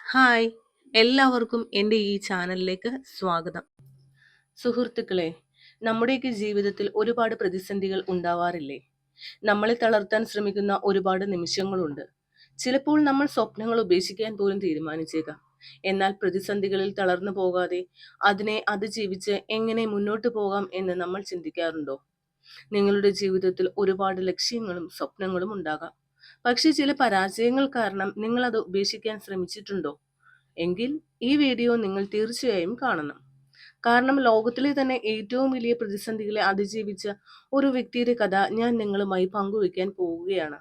Hi, എല്ലാവർക്കും എൻ്റെ ഈ ചാനലിലേക്ക് സ്വാഗതം. സുഹൃത്തുക്കളെ, നമ്മുടെയൊക്കെ ജീവിതത്തിൽ ഒരുപാട് പ്രതിസന്ധികൾ ഉണ്ടാവാറില്ലേ? നമ്മളെ തളർത്താൻ ശ്രമിക്കുന്ന ഒരുപാട് നിമിഷങ്ങളുണ്ട്. ചിലപ്പോൾ നമ്മൾ സ്വപ്നങ്ങൾ ഉപേക്ഷിക്കാൻ പോലും തീരുമാനിച്ചേക്കാം. എന്നാൽ പ്രതിസന്ധികളിൽ തളർന്നു പോകാതെ അതിനെ അതിജീവിച്ച് എങ്ങനെ മുന്നോട്ട് പോകാം എന്ന് നമ്മൾ ചിന്തിക്കാറുണ്ടോ? നിങ്ങളുടെ ജീവിതത്തിൽ ഒരുപാട് ലക്ഷ്യങ്ങളും സ്വപ്നങ്ങളും ഉണ്ടാകാം. പക്ഷേ ചില പരാജയങ്ങൾ കാരണം നിങ്ങൾ അത് ഉപേക്ഷിക്കാൻ ശ്രമിച്ചിട്ടുണ്ടോ? എങ്കിൽ ഈ വീഡിയോ നിങ്ങൾ തീർച്ചയായും കാണണം. കാരണം ലോകത്തിലെ തന്നെ ഏറ്റവും വലിയ പ്രതിസന്ധികളെ അതിജീവിച്ച ഒരു വ്യക്തിയുടെ കഥ ഞാൻ നിങ്ങളുമായി പങ്കുവയ്ക്കാൻ പോവുകയാണ്.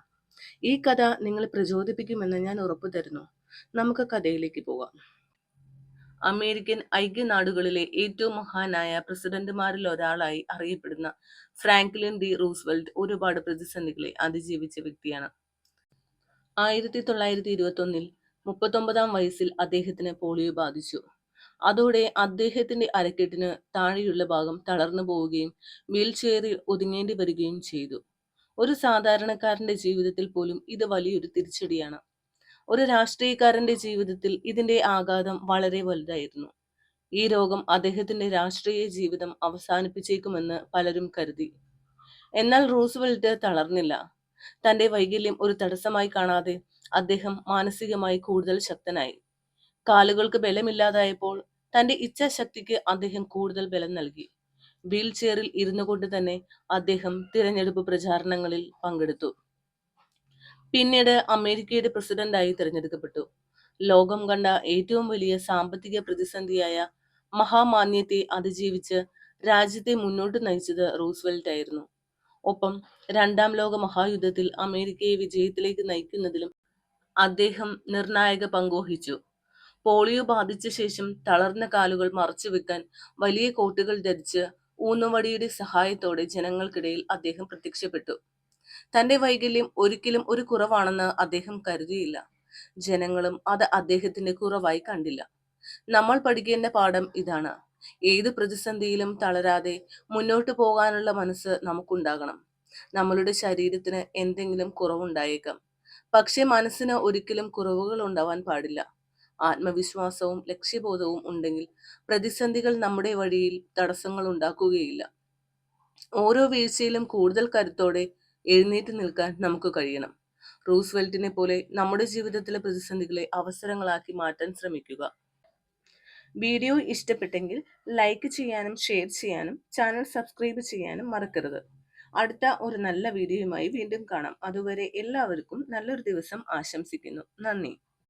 ഈ കഥ നിങ്ങളെ പ്രചോദിപ്പിക്കുമെന്ന് ഞാൻ ഉറപ്പു തരുന്നു. നമുക്ക് കഥയിലേക്ക് പോകാം. അമേരിക്കൻ ഐക്യനാടുകളിലെ ഏറ്റവും മഹാനായ പ്രസിഡന്റുമാരിൽ ഒരാളായി അറിയപ്പെടുന്ന ഫ്രാങ്ക്ലിൻ ഡി റൂസ്വെൽറ്റ് ഒരുപാട് പ്രതിസന്ധികളെ അതിജീവിച്ച വ്യക്തിയാണ്. 1921 39 വയസ്സിൽ അദ്ദേഹത്തിന് പോളിയോ ബാധിച്ചു. അതോടെ അദ്ദേഹത്തിന്റെ അരക്കെട്ടിന് താഴെയുള്ള ഭാഗം തളർന്നു പോവുകയും വീൽചെയറിൽ ഒതുങ്ങേണ്ടി വരികയും ചെയ്തു. ഒരു സാധാരണക്കാരന്റെ ജീവിതത്തിൽ പോലും ഇത് വലിയൊരു തിരിച്ചടിയാണ്. ഒരു രാഷ്ട്രീയക്കാരന്റെ ജീവിതത്തിൽ ഇതിന്റെ ആഘാതം വളരെ വലുതായിരുന്നു. ഈ രോഗം അദ്ദേഹത്തിന്റെ രാഷ്ട്രീയ ജീവിതം അവസാനിപ്പിച്ചേക്കുമെന്ന് പലരും കരുതി. എന്നാൽ റൂസ്വെൽറ്റ് തളർന്നില്ല. തന്റെ വൈകല്യം ഒരു തടസ്സമായി കാണാതെ അദ്ദേഹം മാനസികമായി കൂടുതൽ ശക്തനായി. കാലുകൾക്ക് ബലമില്ലാതായപ്പോൾ തന്റെ ഇച്ഛാശക്തിക്ക് അദ്ദേഹം കൂടുതൽ ബലം നൽകി. വീൽ ചെയറിൽ ഇരുന്നു കൊണ്ട് തന്നെ അദ്ദേഹം തിരഞ്ഞെടുപ്പ് പ്രചാരണങ്ങളിൽ പങ്കെടുത്തു. പിന്നീട് അമേരിക്കയുടെ പ്രസിഡന്റായി തിരഞ്ഞെടുക്കപ്പെട്ടു. ലോകം കണ്ട ഏറ്റവും വലിയ സാമ്പത്തിക പ്രതിസന്ധിയായ മഹാമാന്യത്തെ അതിജീവിച്ച് രാജ്യത്തെ മുന്നോട്ട് നയിച്ചത് റൂസ്വെൽറ്റ് ആയിരുന്നു. ഒപ്പം രണ്ടാം ലോക മഹായുദ്ധത്തിൽ അമേരിക്കയെ വിജയത്തിലേക്ക് നയിക്കുന്നതിലും അദ്ദേഹം നിർണായക പങ്കുവഹിച്ചു. പോളിയോ ബാധിച്ച ശേഷം തളർന്ന കാലുകൾ മറച്ചുവെക്കാൻ വലിയ കോട്ടുകൾ ധരിച്ച് ഊന്നുവടിയുടെ സഹായത്തോടെ ജനങ്ങൾക്കിടയിൽ അദ്ദേഹം പ്രത്യക്ഷപ്പെട്ടു. തന്റെ വൈകല്യം ഒരിക്കലും ഒരു കുറവാണെന്ന് അദ്ദേഹം കരുതിയില്ല. ജനങ്ങളും അത് അദ്ദേഹത്തിന്റെ കുറവായി കണ്ടില്ല. നമ്മൾ പഠിക്കേണ്ട പാഠം ഇതാണ്: ഏത് പ്രതിസന്ധിയിലും തളരാതെ മുന്നോട്ട് പോകാനുള്ള മനസ്സ് നമുക്കുണ്ടാകണം. നമ്മളുടെ ശരീരത്തിന് എന്തെങ്കിലും കുറവുണ്ടായേക്കാം, പക്ഷെ മനസ്സിന് ഒരിക്കലും കുറവുകൾ ഉണ്ടാവാൻ പാടില്ല. ആത്മവിശ്വാസവും ലക്ഷ്യബോധവും ഉണ്ടെങ്കിൽ പ്രതിസന്ധികൾ നമ്മുടെ വഴിയിൽ തടസ്സങ്ങൾ ഉണ്ടാക്കുകയില്ല. ഓരോ വീഴ്ചയിലും കൂടുതൽ കരുത്തോടെ എഴുന്നേറ്റ് നിൽക്കാൻ നമുക്ക് കഴിയണം. റൂസ്വെൽറ്റിനെ പോലെ നമ്മുടെ ജീവിതത്തിലെ പ്രതിസന്ധികളെ അവസരങ്ങളാക്കി മാറ്റാൻ ശ്രമിക്കുക. വീഡിയോ ഇഷ്ടപ്പെട്ടെങ്കിൽ ലൈക്ക് ചെയ്യാനും ഷെയർ ചെയ്യാനും ചാനൽ സബ്സ്ക്രൈബ് ചെയ്യാനും മറക്കരുത്. അടുത്ത ഒരു നല്ല വീഡിയോയുമായി വീണ്ടും കാണാം. അതുവരെ എല്ലാവർക്കും നല്ലൊരു ദിവസം ആശംസിക്കുന്നു. നന്ദി.